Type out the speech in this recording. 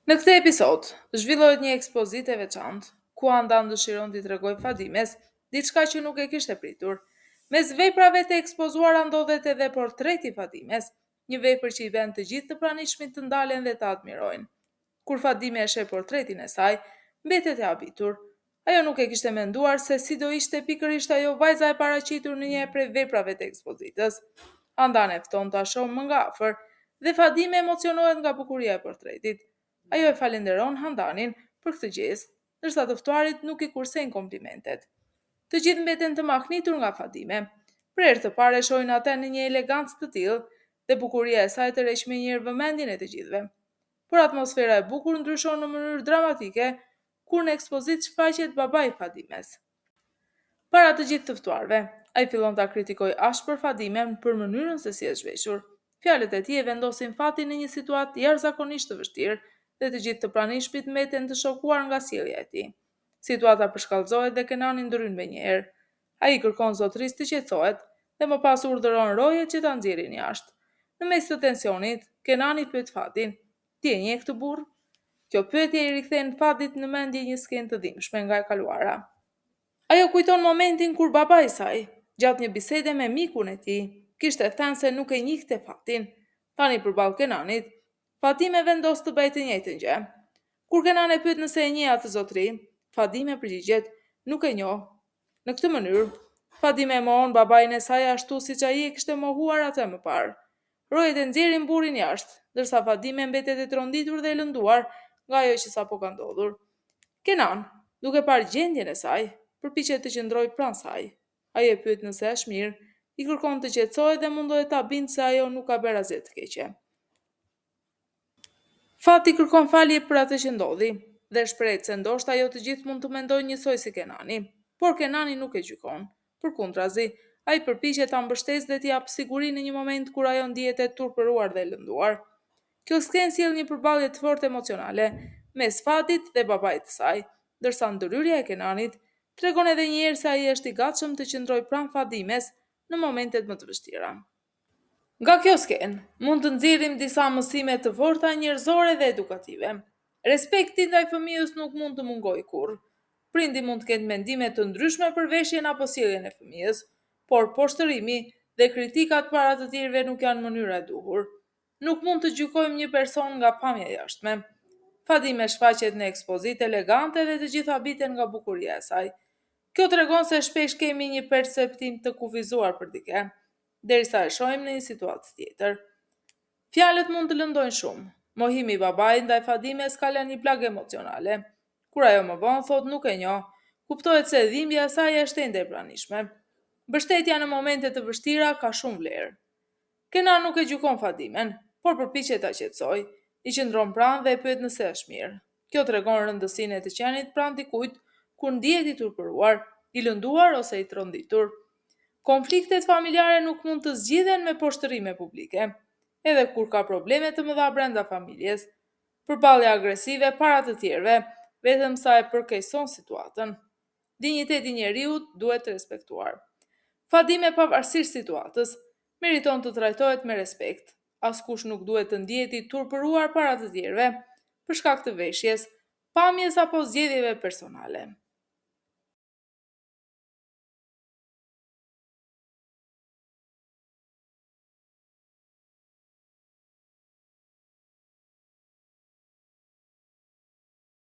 Në këtë episod, zhvillohet një ekspozitë e veçantë, ku Andan dëshiron t'i tregoj Fadimes diçka që nuk e kishte pritur. Mes veprave të ekspozuara ndodhet edhe portreti i Fadimes, një vepër që i vën të gjithë të pranishmit të ndalen dhe të admirojnë. Kur Fadime e sheh portretin e saj, mbetet e habitur. Ajo nuk e kishte menduar se si do ishte pikërisht ajo vajza e paraqitur në një prej veprave të ekspozitës. Andan e fton ta shohë më nga afër dhe Fadime emocionohet nga bukuria e portretit. Ajo e falenderon Handanin për këtë gestë, ndërsa të ftuarit nuk i kursejnë komplimentet. Të gjithë mbeten të mahnitur nga Fadime. Për herë të parë e shohin atë në një elegancë të tillë dhe bukuria e saj tërheq menjëherë vëmendjen e të gjithëve. Por atmosfera e bukur ndryshon në mënyrë dramatike kur në ekspozitë shfaqet babai i Fadimes. Para të gjithë të ftuarve, ai fillon ta kritikojë ashpër Fadimen për mënyrën se si është zhveshur. Fjalët e tij e vendosin Fatin në një situatë jashtëzakonisht të vështirë dhe të gjithë të pranishmit mbeten të shokuar nga sjellja e tij. Situata përshkallëzohet dhe Kenani ndryn menjëherë. Ai kërkon zotërisë të qetësohet dhe më pas urdhëron rojet që ta nxjerrin jashtë. Në mes të tensionit, Kenani pyet Fatin: "Ti e njeh këtë burr?" Kjo pyetje i rikthen Fatit në mendje një skenë të dhimbshme nga e kaluara. Ajo kujton momentin kur babai i saj, gjatë një bisede me mikun e tij, kishte thënë se nuk e njihte Fatin. Tani përballë Kenanit, Fatime vendos të bëjë të njëjtën gjë. Kur Kenan e pyet nëse e njeh atë zotëri, Fadime përgjigjet: "Nuk e njoh." Në këtë mënyrë, Fadime e mohon babain e saj ashtu siç ai e kishte mohuar atë më parë. Rojet e nxjerrin burrin jashtë, ndërsa Fadime mbetet e tronditur dhe e lënduar nga ajo që sapo ka ndodhur. Kenan, duke parë gjendjen e saj, përpiqet të qëndrojë pranë saj. Ai e pyet nëse është mirë, i kërkon të qetësohet dhe mundohet ta bindë se ajo nuk ka bërë asgjë të keqe. Fati kërkon falje për atë që ndodhi dhe shpreh se ndoshta ajo të gjithë mund të mendojnë njësoj si Kenani, por Kenani nuk e gjykon. Përkundrazi, ai përpiqet ta mbështesë dhe t'i jap siguri në një moment kur ajo ndihet e turpëruar dhe e lënduar. Kjo skenë sjell një përballje të fortë emocionale mes Fatit dhe babait të saj, ndërsa ndërhyrja e Kenanit tregon edhe një herë se ai është i gatshëm të qëndrojë pranë Fadimes në momentet më të vështira. Nga kjo skenë, mund të nxjerrim disa mësime të forta njerëzore dhe edukative. Respekti ndaj fëmijës nuk mund të mungojë kurrë. Prindi mund të ketë mendime të ndryshme për veshjen apo sjelljen e fëmijës, por poshtërimi dhe kritikat para të tjerëve nuk janë mënyra e duhur. Nuk mund të gjykojmë një person nga pamja e jashtme. Fadime shfaqet në ekspozitë elegante dhe të gjitha habiten nga bukuria e saj. Kjo tregon se shpesh kemi një perceptim të kufizuar për dikë, derisa e shohim në një situatë tjetër. Fjalët mund të lëndojnë shumë. Mohimi i babait ndaj Fadimes ka lënë një plagë emocionale. Kur ajo më vonë thot nuk e njoh, kuptohet se dhimbja e saj është ende e pranishme. Mbështetja në momente të vështira ka shumë vlerë. Kenan nuk e gjykon Fadimen, por përpiqet ta qetësojë, i qëndron pranë dhe e pyet nëse është mirë. Kjo tregon rëndësinë e të qenit pranë dikujt kur ndihet i turpëruar, i lënduar ose i tronditur. Konfliktet familjare nuk mund të zgjidhen me poshtërime publike, edhe kur ka probleme të mëdha brenda familjes. Përballja agresive para të tjerëve vetëm sa e përkeqëson situatën. Dinjiteti i njeriut duhet respektuar. Fadime pavarësisht situatës, meriton të trajtohet me respekt. Askush nuk duhet të ndihet i turpëruar para të tjerëve për shkak të veshjes, pamjes apo zgjedhjeve personale.